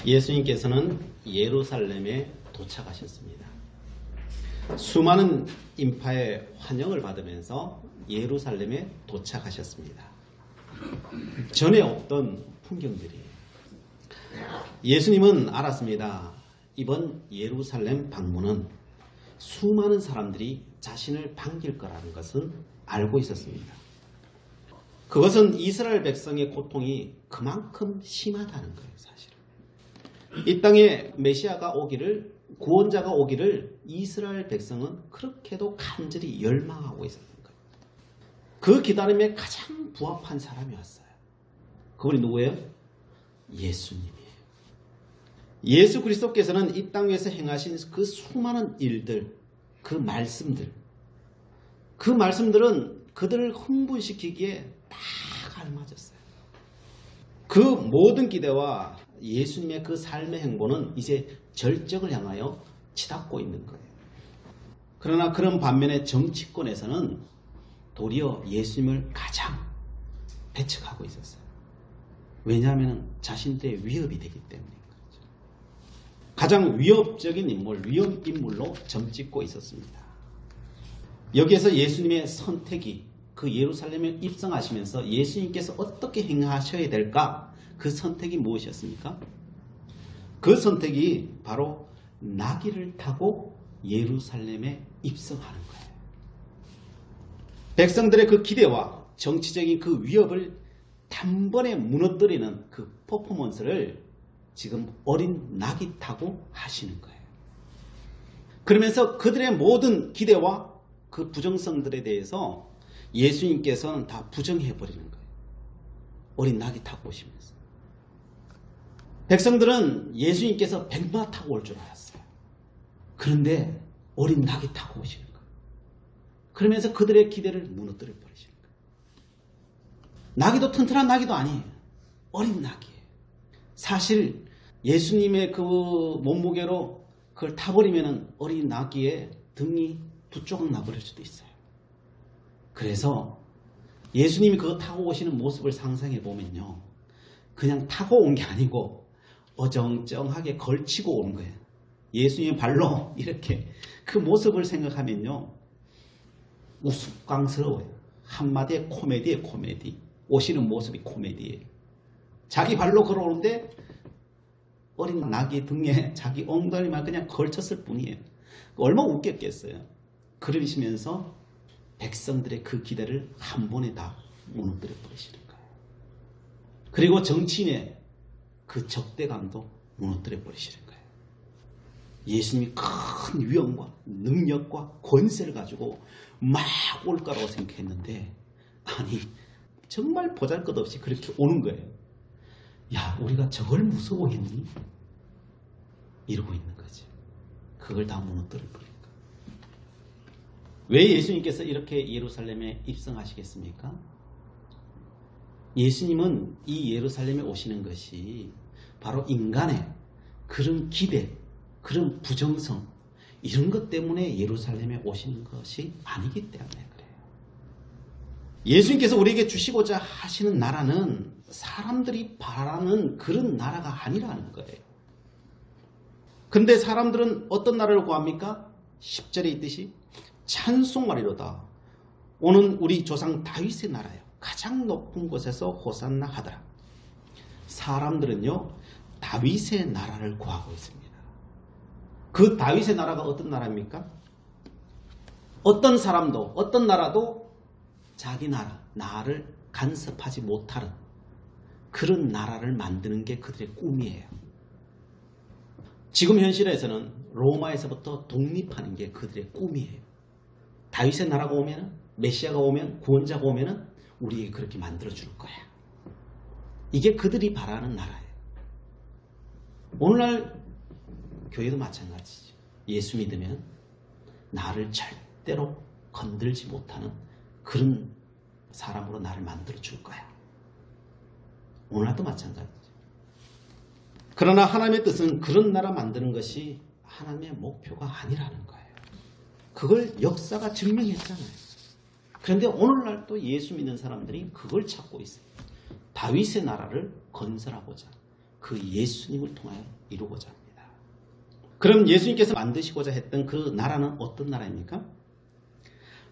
예수님께서는 예루살렘에 도착하셨습니다. 수많은 인파의 환영을 받으면서 예루살렘에 도착하셨습니다. 전에 없던 풍경들이에요. 예수님은 알았습니다. 이번 예루살렘 방문은 수많은 사람들이 자신을 반길 거라는 것은 알고 있었습니다. 그것은 이스라엘 백성의 고통이 그만큼 심하다는 거예요, 사실은. 이 땅에 메시아가 오기를, 구원자가 오기를 이스라엘 백성은 그렇게도 간절히 열망하고 있었던 거예요. 그 기다림에 가장 부합한 사람이 왔어요. 그분이 누구예요? 예수님이에요. 예수 그리스도께서는 이 땅 위에서 행하신 그 수많은 일들, 그 말씀들은 그들을 흥분시키기에 딱 알맞았어요. 그 모든 기대와 예수님의 그 삶의 행보는 이제 절정을 향하여 치닫고 있는 거예요. 그러나 그런 반면에 정치권에서는 도리어 예수님을 가장 배척하고 있었어요. 왜냐하면 자신들의 위협이 되기 때문인 거죠. 가장 위협적인 인물, 위협 인물로 점찍고 있었습니다. 여기에서 예수님의 선택이, 그 예루살렘에 입성하시면서 예수님께서 어떻게 행하셔야 될까? 그 선택이 무엇이었습니까? 그 선택이 바로 나귀를 타고 예루살렘에 입성하는 거예요. 백성들의 그 기대와 정치적인 그 위협을 단번에 무너뜨리는 그 퍼포먼스를 지금 어린 나귀 타고 하시는 거예요. 그러면서 그들의 모든 기대와 그 부정성들에 대해서 예수님께서는 다 부정해버리는 거예요. 어린 나귀 타고 오시면서. 백성들은 예수님께서 백마 타고 올 줄 알았어요. 그런데 어린 나귀 타고 오시는 거예요. 그러면서 그들의 기대를 무너뜨려 버리시는 거예요. 나귀도 튼튼한 나귀도 아니에요. 어린 나귀예요. 사실 예수님의 그 몸무게로 그걸 타버리면 어린 나귀의 등이 두 조각 나버릴 수도 있어요. 그래서 예수님이 그거 타고 오시는 모습을 상상해 보면요, 그냥 타고 온 게 아니고 어정쩡하게 걸치고 오는 거예요. 예수님의 발로 이렇게 그 모습을 생각하면요, 우스꽝스러워요. 한마디의 코미디에 코미디. 오시는 모습이 코미디예요. 자기 발로 걸어오는데 어린 나귀 등에 자기 엉덩이만 그냥 걸쳤을 뿐이에요. 얼마나 웃겼겠어요. 그러시면서 백성들의 그 기대를 한 번에 다 무너뜨려 버리시는 거예요. 그리고 정치인의 그 적대감도 무너뜨려 버리시는 거예요. 예수님이 큰 위엄과 능력과 권세를 가지고 막 올 거라고 생각했는데, 아니 정말 보잘것없이 그렇게 오는 거예요. 야, 우리가 저걸 무서워했니? 이러고 있는 거지. 그걸 다 무너뜨려 버린 거예요. 왜 예수님께서 이렇게 예루살렘에 입성하시겠습니까? 예수님은 이 예루살렘에 오시는 것이 바로 인간의 그런 기대, 그런 부정성, 이런 것 때문에 예루살렘에 오시는 것이 아니기 때문에 그래요. 예수님께서 우리에게 주시고자 하시는 나라는 사람들이 바라는 그런 나라가 아니라는 거예요. 근데 사람들은 어떤 나라를 구합니까? 10절에 있듯이 찬송하리로다. 오는 우리 조상 다윗의 나라요. 가장 높은 곳에서 호산나 하더라. 사람들은요, 다윗의 나라를 구하고 있습니다. 그 다윗의 나라가 어떤 나라입니까? 어떤 사람도, 어떤 나라도 자기 나라, 나를 간섭하지 못하는 그런 나라를 만드는 게 그들의 꿈이에요. 지금 현실에서는 로마에서부터 독립하는 게 그들의 꿈이에요. 다윗의 나라가 오면, 메시아가 오면, 구원자가 오면 우리에게 그렇게 만들어줄 거야. 이게 그들이 바라는 나라예요. 오늘날 교회도 마찬가지죠. 예수 믿으면 나를 절대로 건들지 못하는 그런 사람으로 나를 만들어줄 거야. 오늘날도 마찬가지죠. 그러나 하나님의 뜻은 그런 나라 만드는 것이 하나님의 목표가 아니라는 거예요. 그걸 역사가 증명했잖아요. 그런데 오늘날 또 예수 믿는 사람들이 그걸 찾고 있어요. 다윗의 나라를 건설하고자, 그 예수님을 통하여 이루고자 합니다. 그럼 예수님께서 만드시고자 했던 그 나라는 어떤 나라입니까?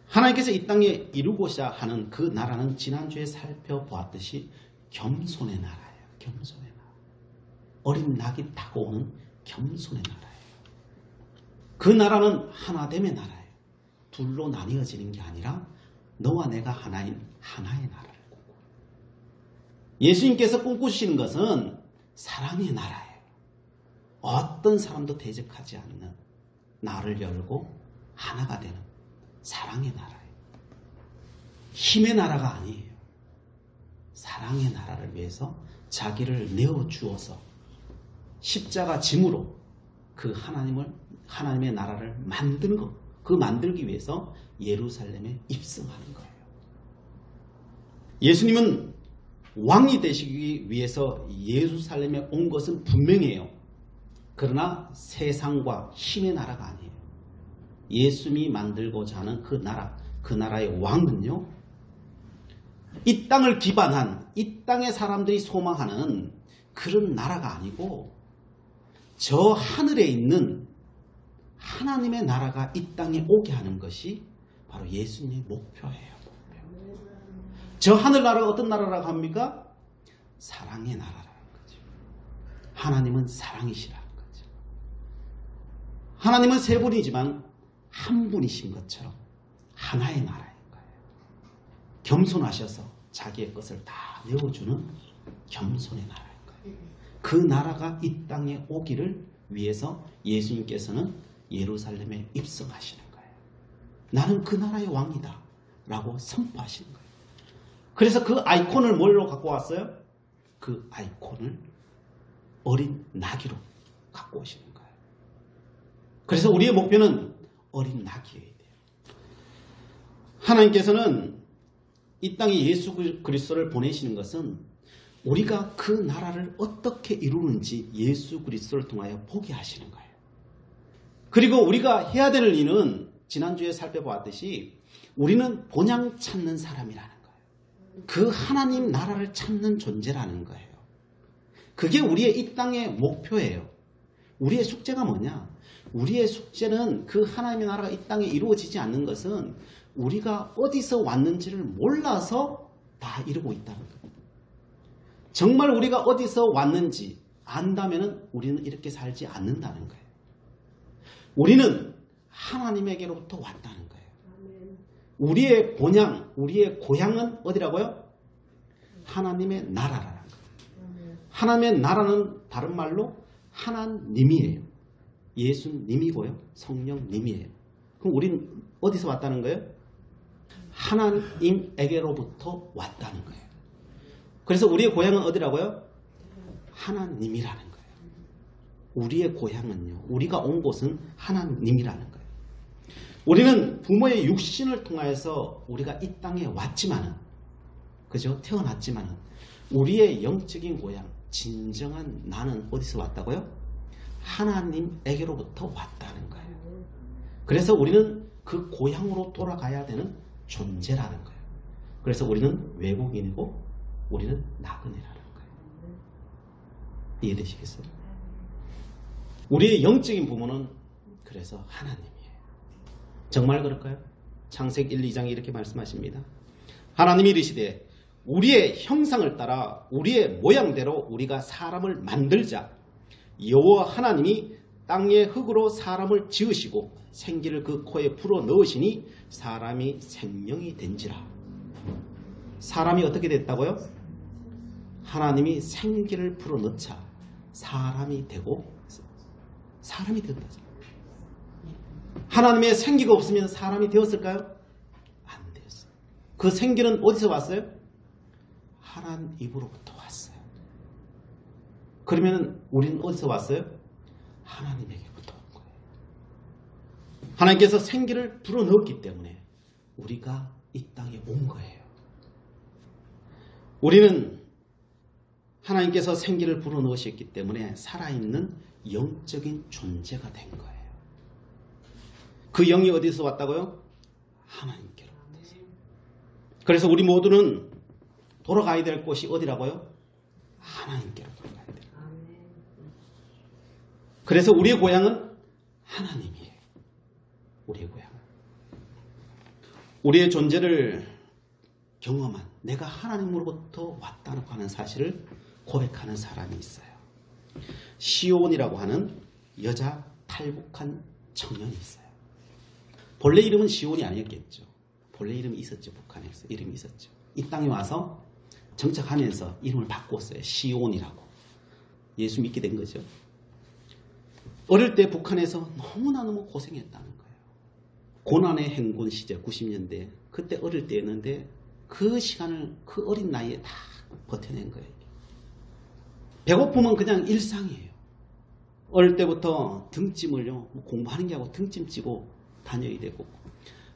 하나님께서 이 땅에 이루고자 하는 그 나라는 지난주에 살펴보았듯이 겸손의 나라예요. 겸손의 나라. 어린 낙이 타고 오는 겸손의 나라예요. 그 나라는 하나됨의 나라예요. 둘로 나뉘어지는 게 아니라 너와 내가 하나인 하나의 나라를 꿈꿔요. 예수님께서 꿈꾸시는 것은 사랑의 나라예요. 어떤 사람도 대적하지 않는, 나를 열고 하나가 되는 사랑의 나라예요. 힘의 나라가 아니에요. 사랑의 나라를 위해서 자기를 내어주어서 십자가 짐으로 그 하나님의 나라를 만드는 것, 그 만들기 위해서 예루살렘에 입성하는 거예요. 예수님은 왕이 되시기 위해서 예루살렘에 온 것은 분명해요. 그러나 세상과 힘의 나라가 아니에요. 예수님이 만들고자 하는 그 나라, 그 나라의 왕은요, 이 땅을 기반한, 이 땅의 사람들이 소망하는 그런 나라가 아니고 저 하늘에 있는 하나님의 나라가 이 땅에 오게 하는 것이 바로 예수님의 목표예요. 저 하늘나라가 어떤 나라라고 합니까? 사랑의 나라라는 거죠. 하나님은 사랑이시라는 거죠. 하나님은 세 분이지만 한 분이신 것처럼 하나의 나라인 거예요. 겸손하셔서 자기의 것을 다 내어주는 겸손의 나라인 거예요. 그 나라가 이 땅에 오기를 위해서 예수님께서는 예루살렘에 입성하시는 거예요. 나는 그 나라의 왕이다 라고 선포하시는 거예요. 그래서 그 아이콘을 뭘로 갖고 왔어요? 그 아이콘을 어린 나귀로 갖고 오시는 거예요. 그래서 우리의 목표는 어린 나귀여야 돼요. 하나님께서는 이 땅에 예수 그리스도를 보내시는 것은 우리가 그 나라를 어떻게 이루는지 예수 그리스도를 통하여 보게 하시는 거예요. 그리고 우리가 해야 될 일은 지난주에 살펴보았듯이 우리는 본향 찾는 사람이라는 거예요. 그 하나님 나라를 찾는 존재라는 거예요. 그게 우리의 이 땅의 목표예요. 우리의 숙제가 뭐냐? 우리의 숙제는 그 하나님의 나라가 이 땅에 이루어지지 않는 것은 우리가 어디서 왔는지를 몰라서 다 이루고 있다는 거예요. 정말 우리가 어디서 왔는지 안다면 우리는 이렇게 살지 않는다는 거예요. 우리는 하나님에게로부터 왔다는 거예요. 우리의 본향, 우리의 고향은 어디라고요? 하나님의 나라라는 거예요. 하나님의 나라는 다른 말로 하나님이에요. 예수님이고요. 성령님이에요. 그럼 우리는 어디서 왔다는 거예요? 하나님에게로부터 왔다는 거예요. 그래서 우리의 고향은 어디라고요? 하나님이라는 거예요. 우리의 고향은요, 우리가 온 곳은 하나님이라는 거예요. 우리는 부모의 육신을 통하여서 우리가 이 땅에 왔지만은, 그죠? 태어났지만은, 우리의 영적인 고향, 진정한 나는 어디서 왔다고요? 하나님에게로부터 왔다는 거예요. 그래서 우리는 그 고향으로 돌아가야 되는 존재라는 거예요. 그래서 우리는 외국인이고 우리는 나그네라는 거예요. 이해되시겠어요? 우리의 영적인 부모는 그래서 하나님이에요. 정말 그럴까요? 창세기 1, 2장에 이렇게 말씀하십니다. 하나님이 이르시되 우리의 형상을 따라 우리의 모양대로 우리가 사람을 만들자. 여호와 하나님이 땅의 흙으로 사람을 지으시고 생기를 그 코에 불어 넣으시니 사람이 생명이 된지라. 사람이 어떻게 됐다고요? 하나님이 생기를 불어 넣자 사람이 되고 사람이 된다. 하나님의 생기가 없으면 사람이 되었을까요? 안 되었어요. 그 생기는 어디서 왔어요? 하나님 입으로부터 왔어요. 그러면 우리는 어디서 왔어요? 하나님에게부터 온 거예요. 하나님께서 생기를 불어넣었기 때문에 우리가 이 땅에 온 거예요. 우리는 하나님께서 생기를 불어넣으셨기 때문에 살아있는 영적인 존재가 된 거예요. 그 영이 어디서 왔다고요? 하나님께로부터. 그래서 우리 모두는 돌아가야 될 곳이 어디라고요? 하나님께로 돌아가야 돼요. 그래서 우리의 고향은 하나님이에요. 우리의 고향은. 우리의 존재를 경험한, 내가 하나님으로부터 왔다고 하는 사실을 고백하는 사람이 있어요. 시온이라고 하는 여자 탈북한 청년이 있어요. 본래 이름은 시온이 아니었겠죠. 본래 이름이 있었죠. 북한에서 이름이 있었죠. 이 땅에 와서 정착하면서 이름을 바꿨어요. 시온이라고. 예수 믿게 된 거죠. 어릴 때 북한에서 너무나너무 고생했다는 거예요. 고난의 행군 시절 90년대 그때 어릴 때였는데 그 시간을 그 어린 나이에 다 버텨낸 거예요. 배고픔은 그냥 일상이에요. 어릴 때부터 등짐을요, 공부하는 게 하고 등짐 찌고 다녀야 되고,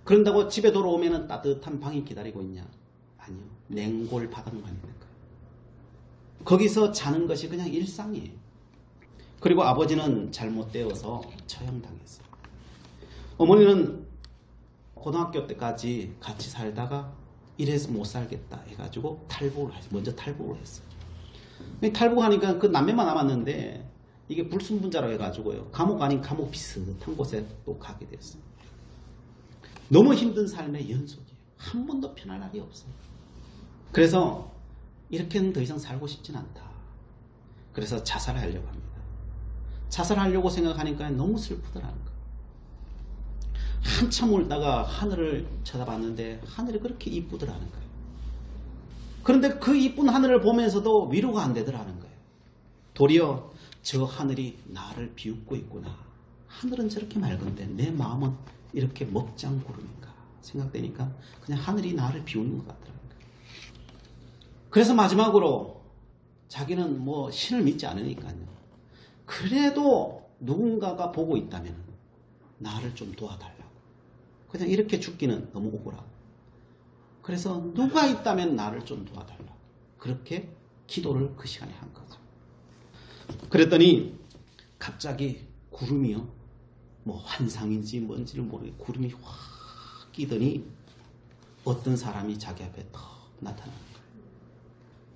그런다고 집에 돌아오면 따뜻한 방이 기다리고 있냐? 아니요. 냉골 바닥만 있는 거예요. 거기서 자는 것이 그냥 일상이에요. 그리고 아버지는 잘못되어서 처형당했어요. 어머니는 고등학교 때까지 같이 살다가 이래서 못 살겠다 해가지고 탈북을 했어요. 먼저 탈북을 했어요. 탈북하니까 그 남매만 남았는데 이게 불순분자라고 해가지고요. 감옥 아닌 감옥 비슷한 곳에 또 가게 됐어요. 너무 힘든 삶의 연속이에요. 한 번도 편할 날이 없어요. 그래서 이렇게는 더 이상 살고 싶진 않다. 그래서 자살하려고 합니다. 자살하려고 생각하니까 너무 슬프더라는 거예요. 한참 울다가 하늘을 쳐다봤는데 하늘이 그렇게 이쁘더라는 거예요. 그런데 그 이쁜 하늘을 보면서도 위로가 안 되더라는 거예요. 도리어 저 하늘이 나를 비웃고 있구나. 하늘은 저렇게 맑은데 내 마음은 이렇게 먹장구름인가 생각되니까 그냥 하늘이 나를 비웃는 것 같더라는 거예요. 그래서 마지막으로 자기는 뭐 신을 믿지 않으니까요. 그래도 누군가가 보고 있다면 나를 좀 도와달라고. 그냥 이렇게 죽기는 너무 억울하고. 그래서 누가 있다면 나를 좀 도와달라고. 그렇게 기도를 그 시간에 한 거죠. 그랬더니 갑자기 구름이요. 뭐 환상인지 뭔지를 모르겠고 구름이 확 끼더니 어떤 사람이 자기 앞에 턱 나타나는 거예요.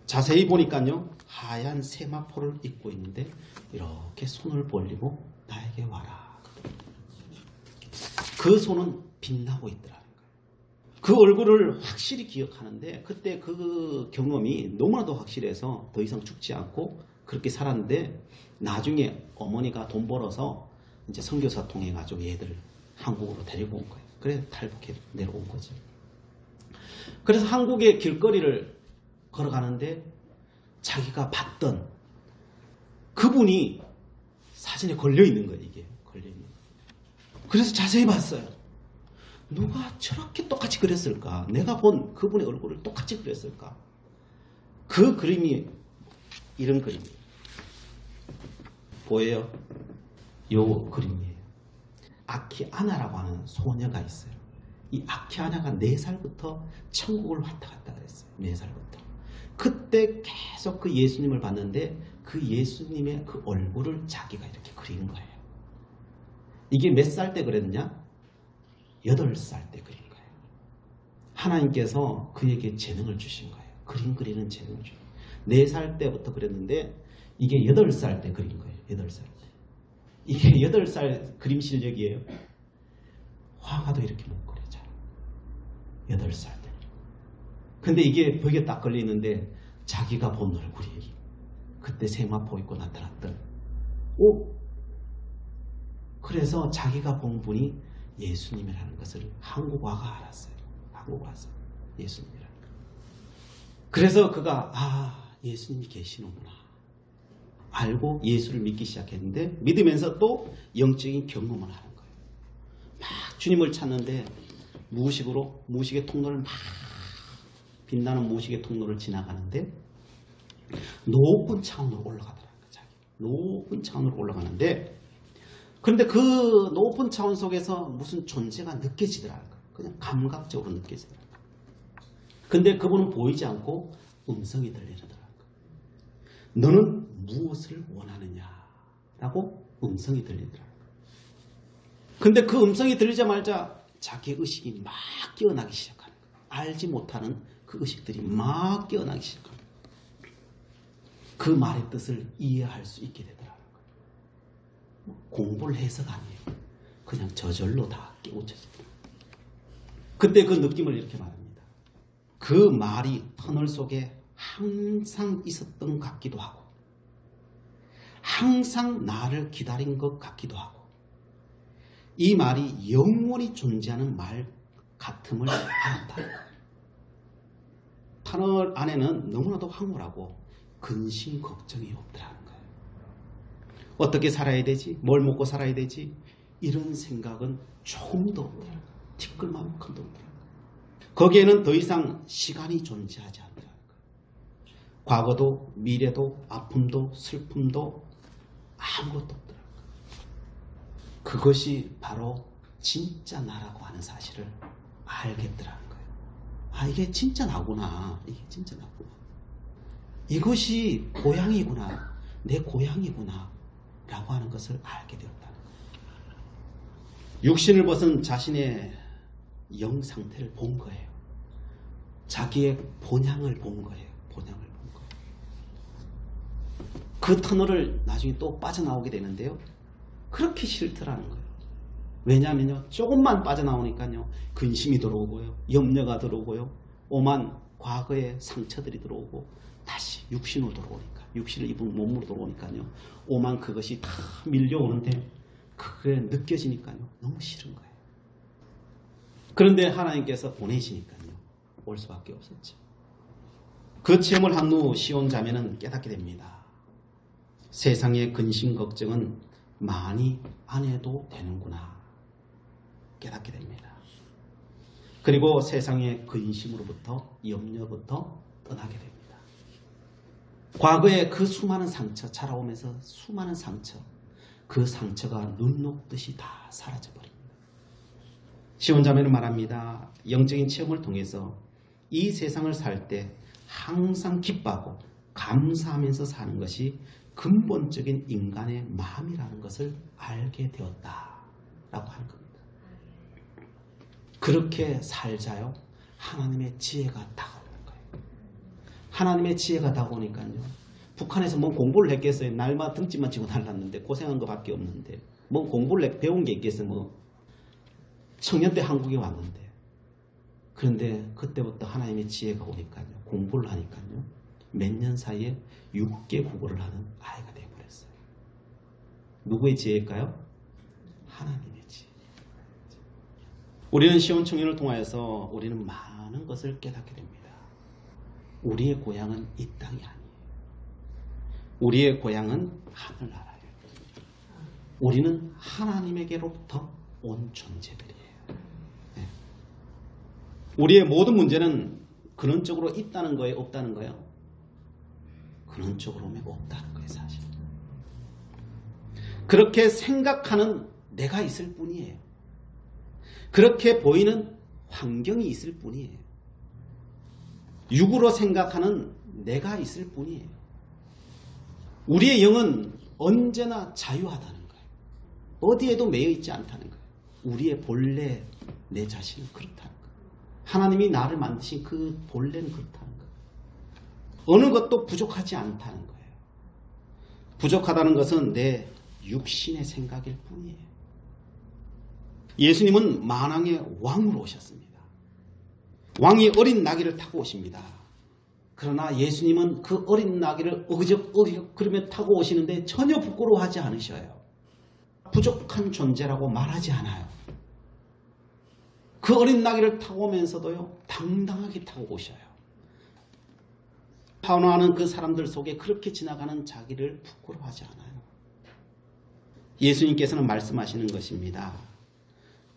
자세히 보니까요. 하얀 세마포를 입고 있는데 이렇게 손을 벌리고 나에게 와라. 그 손은 빛나고 있더라는 거예요. 그 얼굴을 확실히 기억하는데 그때 그 경험이 너무나도 확실해서 더 이상 죽지 않고 그렇게 살았는데 나중에 어머니가 돈 벌어서 이제 선교사 통해가지고 얘들을 한국으로 데리고 온 거예요. 그래서 탈북해 내려온 거죠. 그래서 한국의 길거리를 걸어가는데 자기가 봤던 그분이 사진에 걸려 있는 거예요. 이게 걸려 있는 거예요. 그래서 자세히 봤어요. 누가 저렇게 똑같이 그렸을까? 내가 본 그분의 얼굴을 똑같이 그렸을까? 그 그림이 이런 그림이에요. 보여요? 요 그림이에요. 아키아나라고 하는 소녀가 있어요. 이 아키아나가 4살부터 천국을 왔다 갔다 그랬어요. 4살부터. 그때 계속 그 예수님을 봤는데 그 예수님의 그 얼굴을 자기가 이렇게 그린 거예요. 이게 몇 살 때 그랬느냐? 8살 때 그린 거예요. 하나님께서 그에게 재능을 주신 거예요. 그림 그리는 재능을 주신 거예요. 4살 때부터 그렸는데 이게 8살 때 그린 거예요. 8살 때. 이게 8살 그림 실력이에요. 화가도 이렇게 못 그려져요. 8살 때. 근데 이게 벽에 딱 걸리는데 자기가 본 얼굴이 그때 세마포 입고 나타났던 그래서 자기가 본 분이 예수님이라는 것을 한국 와가 알았어요. 한국 와서 예수님이라는 거. 그래서 그가 예수님이 계시는구나 알고 예수를 믿기 시작했는데 믿으면서 또 영적인 경험을 하는 거예요. 막 주님을 찾는데 무의식의 통로를 막 빛나는 무의식의 통로를 지나가는데 높은 차원으로 올라가더라고요. 높은 차원으로 올라가는데 그런데 그 높은 차원 속에서 무슨 존재가 느껴지더라고요. 그냥 감각적으로 느껴지더라고요. 근데 그분은 보이지 않고 음성이 들리더라고요. 너는 무엇을 원하느냐라고 음성이 들리더라고요. 근데 그 음성이 들리자마자 자기 의식이 막 깨어나기 시작하는 거예요. 알지 못하는 그 의식들이 막 깨어나기 시작합니다. 그 말의 뜻을 이해할 수 있게 되더라고요. 공부를 해서가 아니에요. 그냥 저절로 다 깨우쳐집니다. 그때 그 느낌을 이렇게 말합니다. 그 말이 터널 속에 항상 있었던 것 같기도 하고 항상 나를 기다린 것 같기도 하고 이 말이 영원히 존재하는 말 같음을 알았다. 터널 안에는 너무나도 황홀하고 근심 걱정이 없더라는 거예요. 어떻게 살아야 되지? 뭘 먹고 살아야 되지? 이런 생각은 조금도 없더라는 거예요. 티끌만큼도 없더라는 거예요. 거기에는 더 이상 시간이 존재하지 않더라는 거예요. 과거도 미래도 아픔도 슬픔도 아무것도 없더라는 거예요. 그것이 바로 진짜 나라고 하는 사실을 알겠더라는 거예요. 아, 이게 진짜 나구나. 이게 진짜 나구나. 이것이 고향이구나. 내 고향이구나. 라고 하는 것을 알게 되었다는 거예요. 육신을 벗은 자신의 영 상태를 본 거예요. 자기의 본향을 본 거예요. 본향을 본 거예요. 그 터널을 나중에 또 빠져나오게 되는데요. 그렇게 싫더라는 거예요. 왜냐하면요. 조금만 빠져나오니까요. 근심이 들어오고요. 염려가 들어오고요. 오만 과거의 상처들이 들어오고 다시 육신으로 들어오니까 육신을 입은 몸으로 들어오니까요. 오만 그것이 다 밀려오는데 그게 느껴지니까요. 너무 싫은 거예요. 그런데 하나님께서 보내시니까요. 올 수밖에 없었죠. 그 체험을 한 후 시온 자매는 깨닫게 됩니다. 세상의 근심 걱정은 많이 안 해도 되는구나. 깨닫게 됩니다. 그리고 세상의 근심으로부터 염려부터 떠나게 됩니다. 과거의 그 수많은 상처, 자라오면서 수많은 상처, 그 상처가 눈 녹듯이 다 사라져버립니다. 시온자매는 말합니다. 영적인 체험을 통해서 이 세상을 살 때 항상 기뻐하고 감사하면서 사는 것이 근본적인 인간의 마음이라는 것을 알게 되었다라고 하는 겁니다. 그렇게 살자요. 하나님의 지혜가 다가오는 거예요. 하나님의 지혜가 다가오니까요. 북한에서 뭐 공부를 했겠어요. 날마다 등짐만 지고 날랐는데 고생한 것밖에 없는데 뭐 공부를 배운 게 있겠어요. 뭐 청년 때 한국에 왔는데 그런데 그때부터 하나님의 지혜가 오니까요. 공부를 하니까요. 몇 년 사이에 6개 국어를 하는 아이가 되어버렸어요. 누구의 지혜일까요? 하나님의 지혜. 우리는 시온 청년을 통하여서 우리는 많은 것을 깨닫게 됩니다. 우리의 고향은 이 땅이 아니에요. 우리의 고향은 하늘나라예요. 우리는 하나님에게로부터 온 존재들이에요. 네. 우리의 모든 문제는 근원적으로 있다는 거예요? 없다는 거예요? 근원적으로 없다는 거예요. 사실. 그렇게 생각하는 내가 있을 뿐이에요. 그렇게 보이는 환경이 있을 뿐이에요. 육으로 생각하는 내가 있을 뿐이에요. 우리의 영은 언제나 자유하다는 거예요. 어디에도 매여 있지 않다는 거예요. 우리의 본래 내 자신은 그렇다는 거예요. 하나님이 나를 만드신 그 본래는 그렇다는 거예요. 어느 것도 부족하지 않다는 거예요. 부족하다는 것은 내 육신의 생각일 뿐이에요. 예수님은 만왕의 왕으로 오셨습니다. 왕이 어린 나귀를 타고 오십니다. 그러나 예수님은 그 어린 나귀를 어기적 그러며 타고 오시는데 전혀 부끄러워하지 않으셔요. 부족한 존재라고 말하지 않아요. 그 어린 나귀를 타고 오면서도요. 당당하게 타고 오셔요. 환호하는 그 사람들 속에 그렇게 지나가는 자기를 부끄러워하지 않아요. 예수님께서는 말씀하시는 것입니다.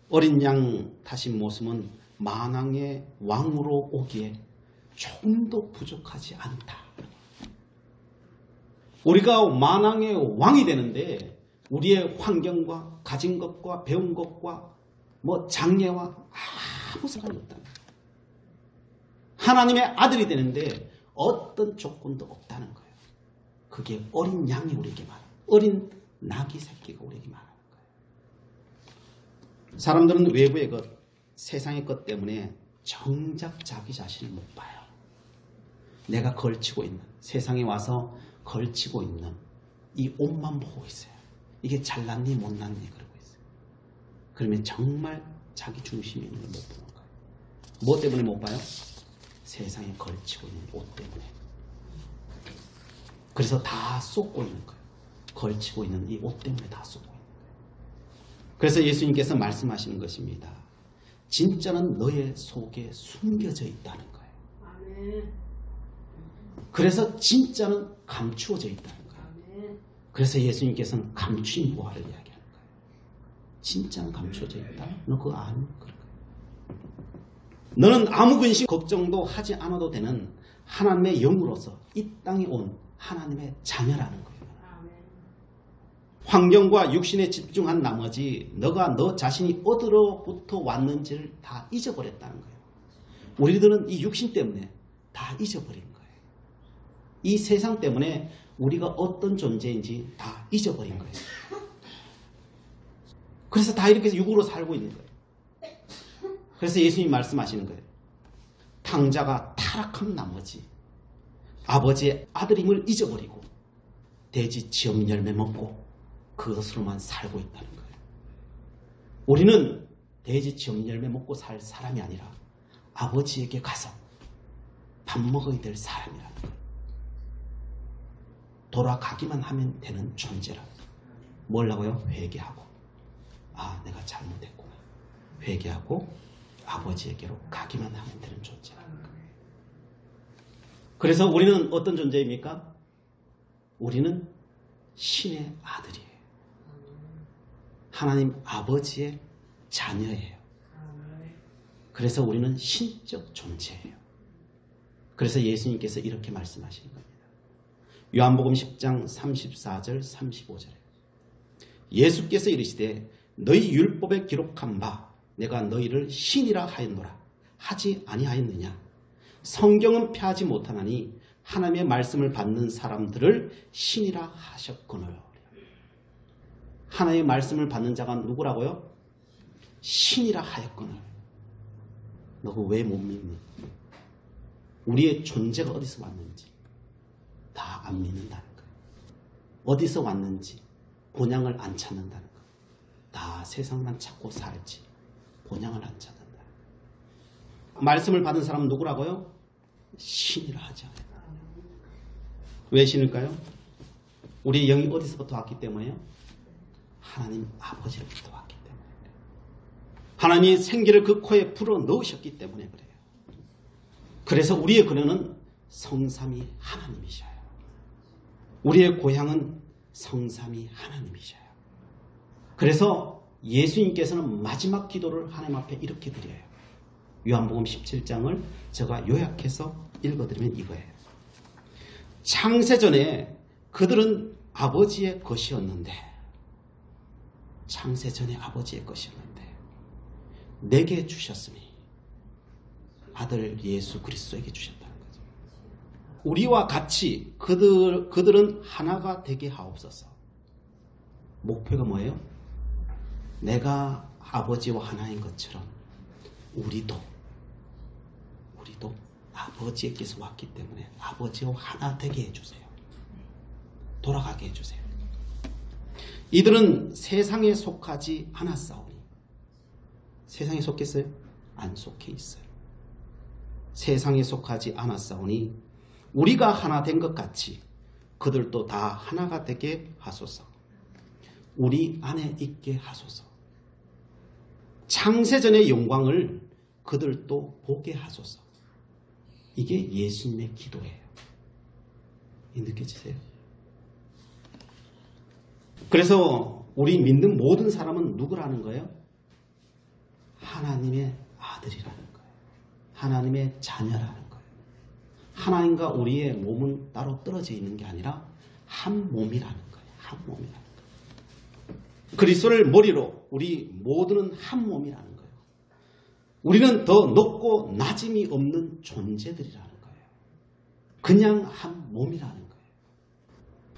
어린 양 타신 모습은 만왕의 왕으로 오기에 조금도 부족하지 않다. 우리가 만왕의 왕이 되는데 우리의 환경과 가진 것과 배운 것과 뭐 장래와 아무 상관이 없다는 거예요. 하나님의 아들이 되는데 어떤 조건도 없다는 거예요. 그게 어린 양이 우리에게 말합니다. 어린 나귀 새끼가 우리에게 말합니다. 사람들은 외부의 것, 세상의 것 때문에 정작 자기 자신을 못 봐요. 내가 걸치고 있는, 세상에 와서 걸치고 있는 이 옷만 보고 있어요. 이게 잘났니 못났니 그러고 있어요. 그러면 정말 자기 중심이 있는 걸 못 보는 거예요. 뭐 때문에 못 봐요? 세상에 걸치고 있는 옷 때문에. 그래서 다 쏟고 있는 거예요. 걸치고 있는 이 옷 때문에 다 쏟고 있는 거예요. 그래서 예수님께서 말씀하시는 것입니다. 진짜는 너의 속에 숨겨져 있다는 거예요. 아멘. 그래서 진짜는 감추어져 있다는 거예요. 아멘. 그래서 예수님께서는 감추인 보화를 이야기하는 거예요. 진짜는 감추어져 있다. 너 그거 아니? 그런 거예요. 너는 아무 근심 걱정도 하지 않아도 되는 하나님의 영으로서 이 땅에 온 하나님의 자녀라는 거예요. 환경과 육신에 집중한 나머지 너가 너 자신이 어디로부터 왔는지를 다 잊어버렸다는 거예요. 우리들은 이 육신 때문에 다 잊어버린 거예요. 이 세상 때문에 우리가 어떤 존재인지 다 잊어버린 거예요. 그래서 다 이렇게 육으로 살고 있는 거예요. 그래서 예수님이 말씀하시는 거예요. 탕자가 타락한 나머지 아버지의 아들임을 잊어버리고 돼지 지엄 열매 먹고 그것으로만 살고 있다는 거예요. 우리는 돼지 지엄 열매 먹고 살 사람이 아니라 아버지에게 가서 밥 먹어야 될 사람이라는 거예요. 돌아가기만 하면 되는 존재라는 거예요. 뭐라고요? 회개하고 아 내가 잘못했구나. 회개하고 아버지에게로 가기만 하면 되는 존재라는 거예요. 그래서 우리는 어떤 존재입니까? 우리는 신의 아들이에요. 하나님 아버지의 자녀예요. 그래서 우리는 신적 존재예요. 그래서 예수님께서 이렇게 말씀하시는 겁니다. 요한복음 10장 34절 35절에 예수께서 이르시되 너희 율법에 기록한 바 내가 너희를 신이라 하였노라 하지 아니하였느냐. 성경은 폐하지 못하나니 하나님의 말씀을 받는 사람들을 신이라 하셨거늘. 하나님의 말씀을 받는 자가 누구라고요? 신이라 하였거늘. 너 그거 왜 못 믿니? 우리의 존재가 어디서 왔는지 다 안 믿는다는 거예요. 어디서 왔는지 본향을 안 찾는다는 거예요. 다 세상만 찾고 살지 본향을 안 찾는다. 말씀을 받은 사람은 누구라고요? 신이라 하지 않아요. 왜 신일까요? 우리의 영이 어디서부터 왔기 때문에요? 하나님 아버지로부터 왔기 때문에 그래요. 하나님이 생기를 그 코에 불어 넣으셨기 때문에 그래요. 그래서 우리의 근원은 성삼위 하나님이셔요. 우리의 고향은 성삼위 하나님이셔요. 그래서 예수님께서는 마지막 기도를 하나님 앞에 이렇게 드려요. 요한복음 17장을 제가 요약해서 읽어드리면 이거예요. 창세전에 그들은 아버지의 것이었는데 창세전에 아버지의 것이었는데 내게 주셨으니 아들 예수 그리스도에게 주셨다는 거죠. 우리와 같이 그들은 하나가 되게 하옵소서. 목표가 뭐예요? 내가 아버지와 하나인 것처럼 우리도 아버지께서 왔기 때문에 아버지와 하나 되게 해주세요. 돌아가게 해주세요. 이들은 세상에 속하지 않았사오니. 세상에 속했어요? 안 속해 있어요. 세상에 속하지 않았사오니 우리가 하나 된 것 같이 그들도 다 하나가 되게 하소서. 우리 안에 있게 하소서. 창세전의 영광을 그들도 보게 하소서. 이게 예수님의 기도예요. 느껴지세요? 그래서 우리 믿는 모든 사람은 누구라는 거예요? 하나님의 아들이라는 거예요. 하나님의 자녀라는 거예요. 하나님과 우리의 몸은 따로 떨어져 있는 게 아니라 한 몸이라는 거예요. 한 몸이라는 거예요. 그리스도를 머리로 우리 모두는 한 몸이라는 거예요. 우리는 더 높고 낮음이 없는 존재들이라는 거예요. 그냥 한 몸이라는 거예요.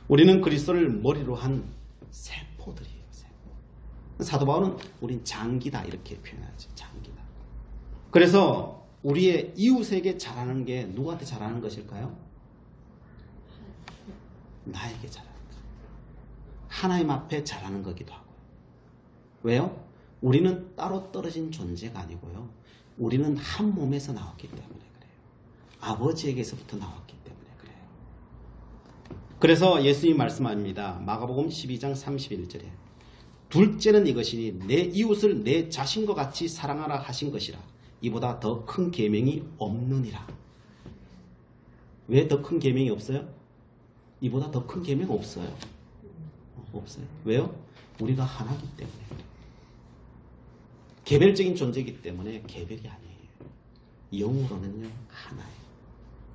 우리는 그리스도를 머리로 한 세포들이에요. 세포. 사도 바울은 우린 장기다 이렇게 표현하죠. 장기다. 그래서 우리의 이웃에게 잘하는 게 누구한테 잘하는 것일까요? 나에게 잘하는 거예요. 하나님 앞에 잘하는 거기도 하고요. 왜요? 우리는 따로 떨어진 존재가 아니고요. 우리는 한 몸에서 나왔기 때문에 그래요. 아버지에게서부터 나왔기 때문에 그래요. 그래서 예수님 말씀합니다. 마가복음 12장 31절에 둘째는 이것이니 내 이웃을 내 자신과 같이 사랑하라 하신 것이라. 이보다 더 큰 계명이 없느니라. 왜 더 큰 계명이 없어요? 이보다 더 큰 계명 없어요. 없어요. 왜요? 우리가 하나이기 때문에. 개별적인 존재이기 때문에 개별이 아니에요. 영으로는요 하나예요.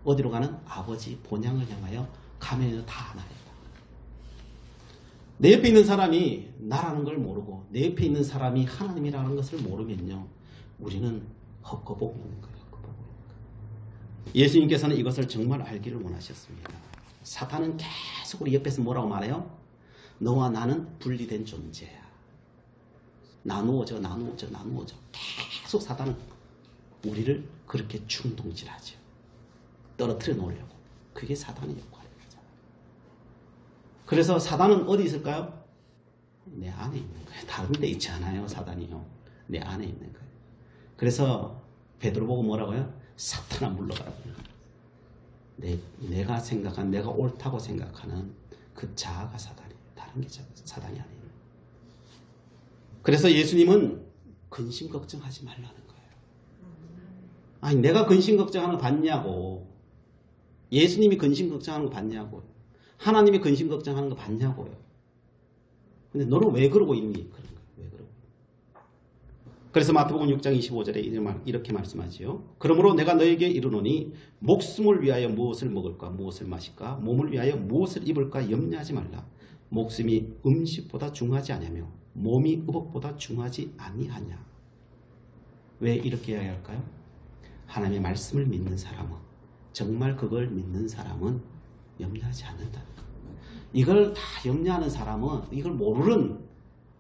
어디로 가는? 아버지 본향을 향하여 가면 다 하나예요. 내 옆에 있는 사람이 나라는 걸 모르고 내 옆에 있는 사람이 하나님이라는 것을 모르면요 우리는 헛거보고 있는 거예요. 예수님께서는 이것을 정말 알기를 원하셨습니다. 사탄은 계속 우리 옆에서 뭐라고 말해요? 너와 나는 분리된 존재야. 나누어져 나누어져 나누어져. 계속 사탄은 우리를 그렇게 충동질하죠. 떨어뜨려 놓으려고. 그게 사탄의 역할이에요. 그래서 사탄은 어디 있을까요? 내 안에 있는 거예요. 다른 데 있지 않아요. 사탄이요. 내 안에 있는 거예요. 그래서 베드로 보고 뭐라고요? 사탄아 물러가라고. 내가 생각한 내가 옳다고 생각하는 그 자아가 사탄이에요. 다른 게 사탄이 아니에요. 그래서 예수님은 근심 걱정하지 말라는 거예요. 아니 내가 근심 걱정하는 거 봤냐고. 예수님이 근심 걱정하는 거 봤냐고요. 하나님이 근심 걱정하는 거 봤냐고요. 근데 너는 왜 그러고 있니? 그런 거예요. 왜 그러고? 그래서 마태복음 6장 25절에 이렇게 말씀하지요. 그러므로 내가 너에게 이르노니 목숨을 위하여 무엇을 먹을까 무엇을 마실까 몸을 위하여 무엇을 입을까 염려하지 말라. 목숨이 음식보다 중하지 아니하며 몸이 의복보다 중하지 아니하냐. 왜 이렇게 해야 할까요? 하나님의 말씀을 믿는 사람은 정말 그걸 믿는 사람은 염려하지 않는다는 것. 이걸 다 염려하는 사람은 이걸 모르는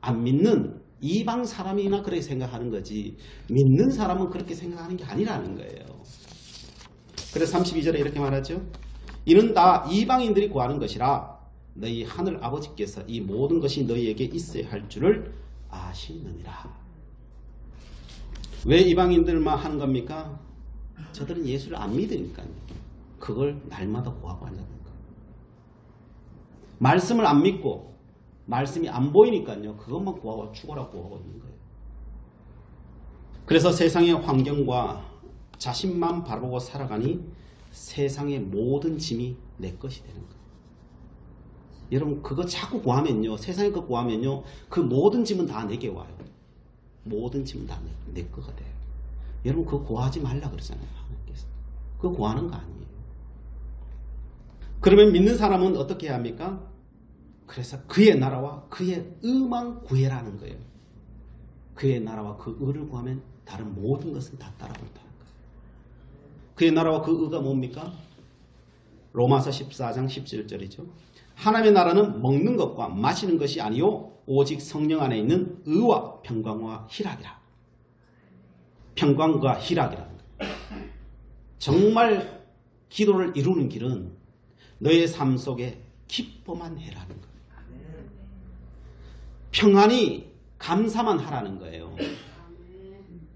안 믿는 이방 사람이나 그렇게 생각하는 거지 믿는 사람은 그렇게 생각하는 게 아니라는 거예요. 그래서 32절에 이렇게 말하죠. 이는 다 이방인들이 구하는 것이라 너희 하늘 아버지께서 이 모든 것이 너희에게 있어야 할 줄을 아시느니라. 왜 이방인들만 하는 겁니까? 저들은 예수를 안 믿으니까요. 그걸 날마다 구하고 한다는 거예요. 말씀을 안 믿고 말씀이 안 보이니까요. 그것만 구하고 죽어라 구하고 있는 거예요. 그래서 세상의 환경과 자신만 바라보고 살아가니 세상의 모든 짐이 내 것이 되는 거예요. 여러분 그거 자꾸 구하면요. 세상에 거 구하면요. 그 모든 짐은 다 내게 와요. 모든 짐은 다 내 거가 돼요. 여러분 그거 구하지 말라 그러잖아요. 하나님께서. 그거 구하는 거 아니에요. 그러면 믿는 사람은 어떻게 해야 합니까? 그래서 그의 나라와 그의 의만 구해라는 거예요. 그의 나라와 그 의를 구하면 다른 모든 것은 다 따라온다는 거예요. 그의 나라와 그 의가 뭡니까? 로마서 14장 17절이죠. 하나님의 나라는 먹는 것과 마시는 것이 아니요 오직 성령 안에 있는 의와 평강과 희락이라. 평강과 희락이라는 거예요. 정말 기도를 이루는 길은 너의 삶 속에 기뻐만 해라는 거예요. 평안히 감사만 하라는 거예요.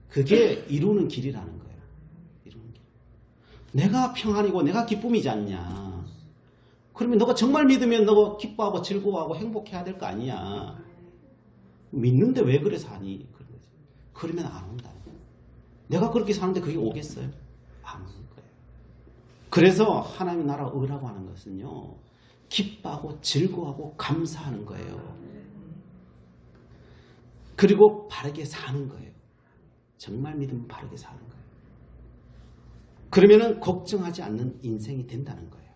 그게 이루는 길이라는 거예요. 이루는 길. 내가 평안이고 내가 기쁨이지 않냐. 그러면 너가 정말 믿으면 너가 기뻐하고 즐거워하고 행복해야 될 거 아니야. 믿는데 왜 그래 사니? 그러면 안 온다. 내가 그렇게 사는데 그게 오겠어요? 안 오는 거예요. 그래서 하나님의 나라 의라고 하는 것은요. 기뻐하고 즐거워하고 감사하는 거예요. 그리고 바르게 사는 거예요. 정말 믿으면 바르게 사는 거예요. 그러면은 걱정하지 않는 인생이 된다는 거예요.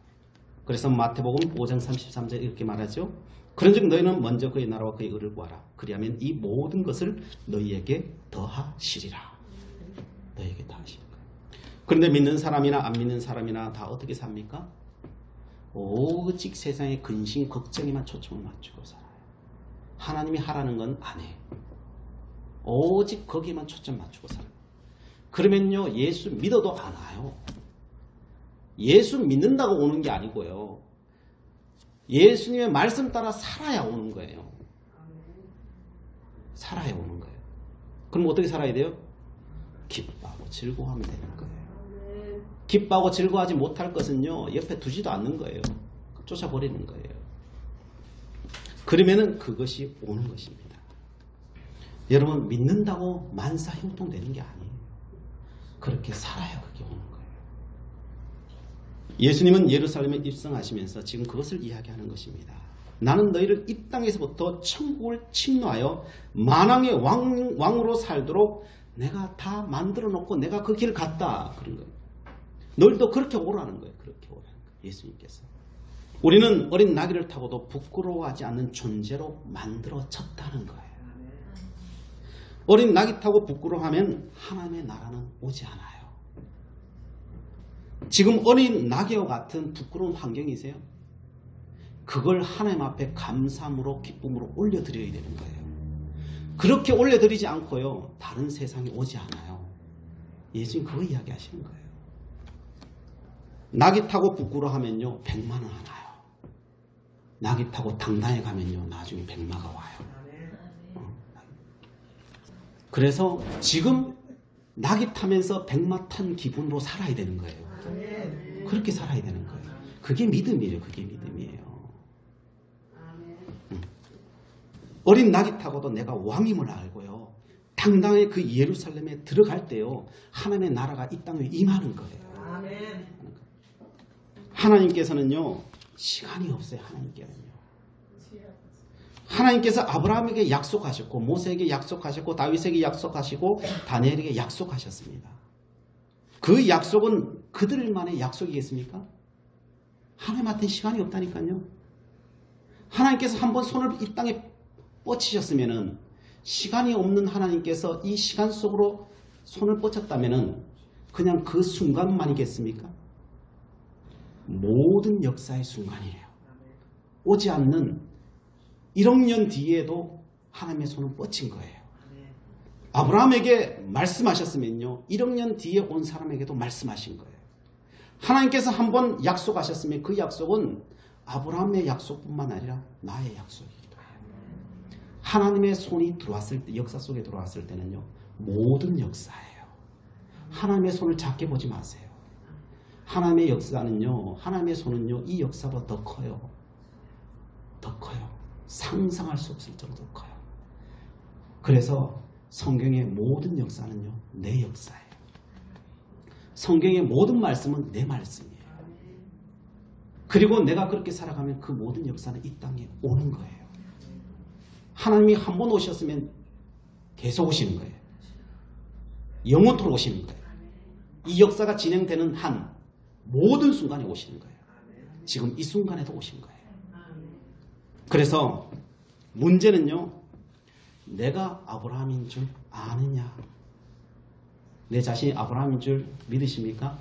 그래서 마태복음 5장 33절 이렇게 말하죠. 그런즉 너희는 먼저 그의 나라와 그의 의를 구하라. 그리하면 이 모든 것을 너희에게 더하시리라. 너희에게 더하시는 거예요. 그런데 믿는 사람이나 안 믿는 사람이나 다 어떻게 삽니까? 오직 세상의 근심, 걱정에만 초점을 맞추고 살아요. 하나님이 하라는 건 안 해요. 오직 거기에만 초점 맞추고 살아요. 그러면요 예수 믿어도 안 와요. 예수 믿는다고 오는 게 아니고요. 예수님의 말씀 따라 살아야 오는 거예요. 살아야 오는 거예요. 그럼 어떻게 살아야 돼요? 기뻐하고 즐거워하면 되는 거예요. 기뻐하고 즐거워하지 못할 것은요, 옆에 두지도 않는 거예요. 쫓아버리는 거예요. 그러면은 그것이 오는 것입니다. 여러분, 믿는다고 만사 형통되는 게 아니에요. 그렇게 살아야 그게 오는 거예요. 예수님은 예루살렘에 입성하시면서 지금 그것을 이야기하는 것입니다. 나는 너희를 이 땅에서부터 천국을 침노하여 만왕의 왕으로 살도록 내가 다 만들어 놓고 내가 그 길을 갔다. 그런 거예요. 너희도 그렇게 오라는 거예요. 그렇게 오라는 거예요. 예수님께서. 우리는 어린 나귀를 타고도 부끄러워하지 않는 존재로 만들어졌다는 거예요. 어린 나귀 타고 부끄러워하면 하나님의 나라는 오지 않아요. 지금 어린 나귀와 같은 부끄러운 환경이세요? 그걸 하나님 앞에 감사함으로 기쁨으로 올려드려야 되는 거예요. 그렇게 올려드리지 않고요, 다른 세상이 오지 않아요. 예수님 그거 이야기하시는 거예요. 나귀 타고 부끄러워하면요 100만 원 안 와요. 나귀 타고 당당히 가면요 나중에 100마가 와요. 그래서 지금 나귀 타면서 100마 탄 기분으로 살아야 되는 거예요. 그렇게 살아야 되는 거예요. 그게 믿음이에요. 그게 믿음이에요. 어린 나귀 타고도 내가 왕임을 알고요, 당당히 그 예루살렘에 들어갈 때요 하나님의 나라가 이 땅에 임하는 거예요. 하나님께서는요 시간이 없어요. 하나님께서 아브라함에게 약속하셨고, 모세에게 약속하셨고, 다윗에게 약속하시고, 다니엘에게 약속하셨습니다. 그 약속은 그들만의 약속이겠습니까? 하나님한테 시간이 없다니까요. 하나님께서 한번 손을 이 땅에 뻗치셨으면은, 시간이 없는 하나님께서 이 시간 속으로 손을 뻗쳤다면은 그냥 그 순간만이겠습니까? 모든 역사의 순간이에요. 오지 않는 1억 년 뒤에도 하나님의 손은 뻗친 거예요. 아브라함에게 말씀하셨으면요 1억 년 뒤에 온 사람에게도 말씀하신 거예요. 하나님께서 한번 약속하셨으면 그 약속은 아브라함의 약속뿐만 아니라 나의 약속이기도 해요. 하나님의 손이 들어왔을 때, 역사 속에 들어왔을 때는요 모든 역사예요. 하나님의 손을 작게 보지 마세요. 하나님의 역사는요, 하나님의 손은요 이 역사보다 더 커요. 더 커요. 상상할 수 없을 정도로 커요. 그래서 성경의 모든 역사는요 내 역사예요. 성경의 모든 말씀은 내 말씀이에요. 그리고 내가 그렇게 살아가면 그 모든 역사는 이 땅에 오는 거예요. 하나님이 한 번 오셨으면 계속 오시는 거예요. 영원토록 오시는 거예요. 이 역사가 진행되는 한 모든 순간에 오시는 거예요. 지금 이 순간에도 오신 거예요. 그래서 문제는요, 내가 아브라함인 줄 아느냐? 내 자신이 아브라함인 줄 믿으십니까?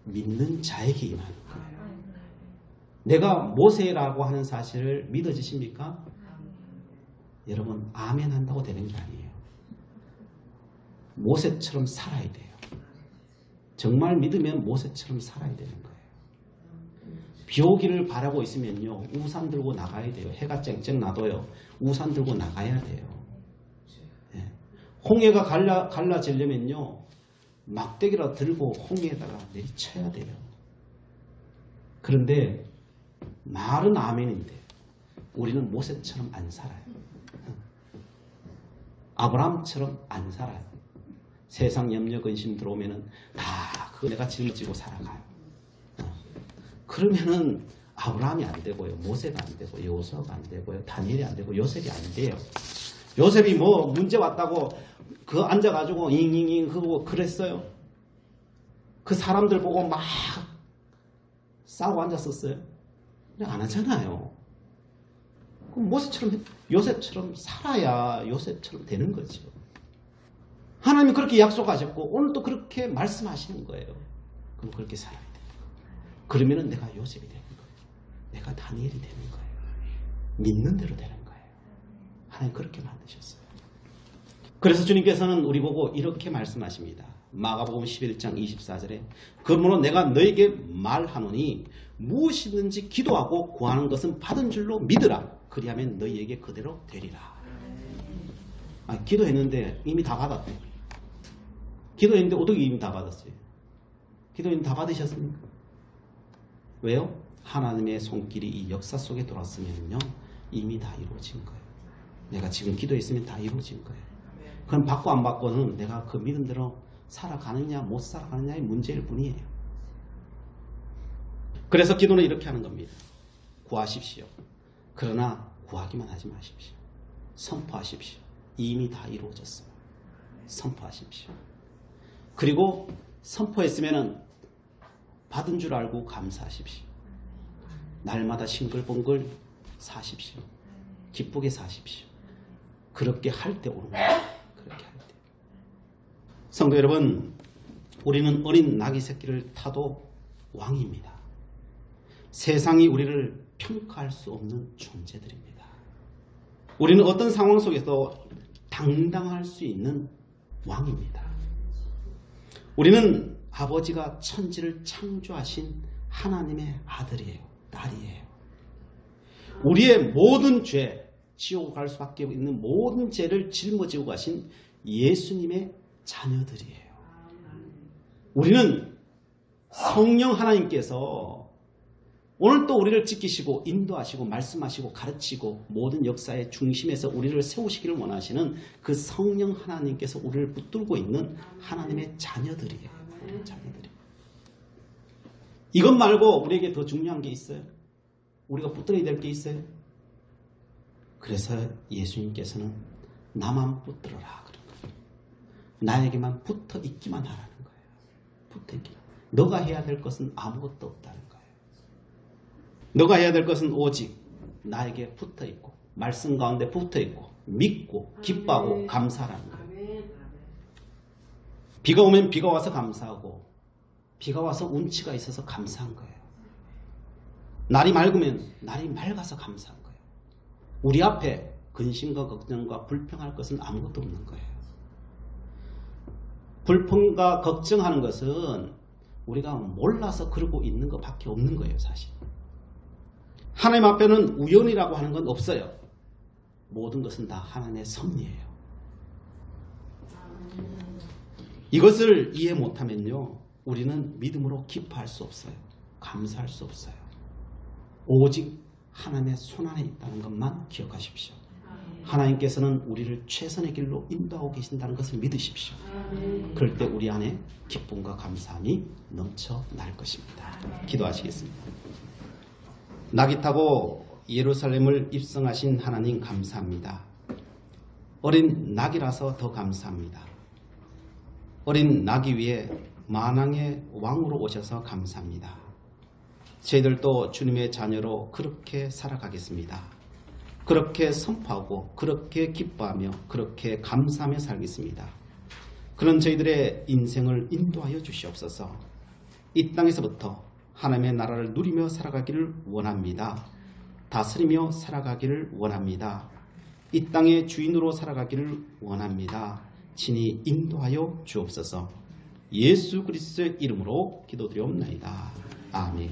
믿는 자에게 임하는 거예요. 내가 모세라고 하는 사실을 믿어지십니까? 여러분, 아멘 한다고 되는 게 아니에요. 모세처럼 살아야 돼요. 정말 믿으면 모세처럼 살아야 되는 거예요. 비 오기를 바라고 있으면요 우산 들고 나가야 돼요. 해가 쨍쨍 나도요 우산 들고 나가야 돼요. 예. 홍해가 갈라지려면요 막대기라 들고 홍해에다가 내리쳐야 돼요. 그런데 말은 아멘인데 우리는 모세처럼 안 살아요. 아브라함처럼 안 살아요. 세상 염려 근심 들어오면은 다 그거 내가 짊어지고 살아가요. 그러면은 아브라함이 안 되고요, 모세가 안 되고, 여호수아가 안 되고요, 다니엘이 안 되고, 요셉이 안 돼요. 요셉이 뭐 문제 왔다고 그 앉아가지고 잉잉잉 그거 그랬어요. 그 사람들 보고 막 싸우고 앉았었어요. 그냥 안 하잖아요. 그럼 모세처럼 요셉처럼 살아야 요셉처럼 되는 거죠. 하나님이 그렇게 약속하셨고 오늘 또 그렇게 말씀하시는 거예요. 그럼 그렇게 살아야 돼요. 그러면은 내가 요셉이 되는 거예요. 내가 다니엘이 되는 거예요. 믿는 대로 되는 거예요. 하나님 그렇게 만드셨어요. 그래서 주님께서는 우리 보고 이렇게 말씀하십니다. 마가복음 11장 24절에 그러므로 내가 너에게 말하노니 무엇이든지 기도하고 구하는 것은 받은 줄로 믿으라. 그리하면 너희에게 그대로 되리라. 기도했는데 이미 다 받았대. 기도했는데 어떻게 이미 다 받았어요? 기도했는데 다 받으셨습니까? 왜요? 하나님의 손길이 이 역사 속에 들어왔으면요 이미 다 이루어진 거예요. 내가 지금 기도했으면 다 이루어진 거예요. 그럼 받고 안 받고는 내가 그 믿음대로 살아가느냐 못 살아가느냐의 문제일 뿐이에요. 그래서 기도는 이렇게 하는 겁니다. 구하십시오. 그러나 구하기만 하지 마십시오. 선포하십시오. 이미 다 이루어졌어요. 선포하십시오. 그리고 선포했으면 받은 줄 알고 감사하십시오. 날마다 싱글벙글 사십시오. 기쁘게 사십시오. 그렇게 할 때 오는 거예요. 그렇게 할 때. 성도 여러분, 우리는 어린 나귀 새끼를 타도 왕입니다. 세상이 우리를 평가할 수 없는 존재들입니다. 우리는 어떤 상황 속에서 당당할 수 있는 왕입니다. 우리는 아버지가 천지를 창조하신 하나님의 아들이에요. 딸이에요. 우리의 모든 죄, 지옥 갈 수밖에 있는 모든 죄를 짊어지고 가신 예수님의 자녀들이에요. 우리는 성령 하나님께서 오늘 또 우리를 지키시고 인도하시고 말씀하시고 가르치고 모든 역사의 중심에서 우리를 세우시기를 원하시는 그 성령 하나님께서 우리를 붙들고 있는 하나님의 자녀들이에요. 자녀들이. 이것 말고 우리에게 더 중요한 게 있어요? 우리가 붙들어야 될 게 있어요? 그래서 예수님께서는 나만 붙들어라 그런 거예요. 나에게만 붙어 있기만 하라는 거예요. 붙어 있기. 너가 해야 될 것은 아무것도 없다는 거예요. 너가 해야 될 것은 오직 나에게 붙어 있고 말씀 가운데 붙어 있고 믿고 기뻐하고 감사하라는 거예요. 비가 오면 비가 와서 감사하고 비가 와서 운치가 있어서 감사한 거예요. 날이 맑으면 날이 맑아서 감사한 거예요. 우리 앞에 근심과 걱정과 불평할 것은 아무것도 없는 거예요. 불평과 걱정하는 것은 우리가 몰라서 그러고 있는 것밖에 없는 거예요. 사실 하나님 앞에는 우연이라고 하는 건 없어요. 모든 것은 다 하나님의 섭리예요. 이것을 이해 못하면요 우리는 믿음으로 기뻐할 수 없어요. 감사할 수 없어요. 오직 하나님의 손안에 있다는 것만 기억하십시오. 하나님께서는 우리를 최선의 길로 인도하고 계신다는 것을 믿으십시오. 그럴 때 우리 안에 기쁨과 감사함이 넘쳐날 것입니다. 기도하시겠습니다. 낙이 타고 예루살렘을 입성하신 하나님 감사합니다. 어린 낙이라서 더 감사합니다. 어린 낙이 위에 만왕의 왕으로 오셔서 감사합니다. 저희들도 주님의 자녀로 그렇게 살아가겠습니다. 그렇게 선포하고 그렇게 기뻐하며 그렇게 감사하며 살겠습니다. 그런 저희들의 인생을 인도하여 주시옵소서. 이 땅에서부터 하나님의 나라를 누리며 살아가기를 원합니다. 다스리며 살아가기를 원합니다. 이 땅의 주인으로 살아가기를 원합니다. 친히 인도하여 주옵소서. 예수 그리스도의 이름으로 기도드리옵나이다. 아멘.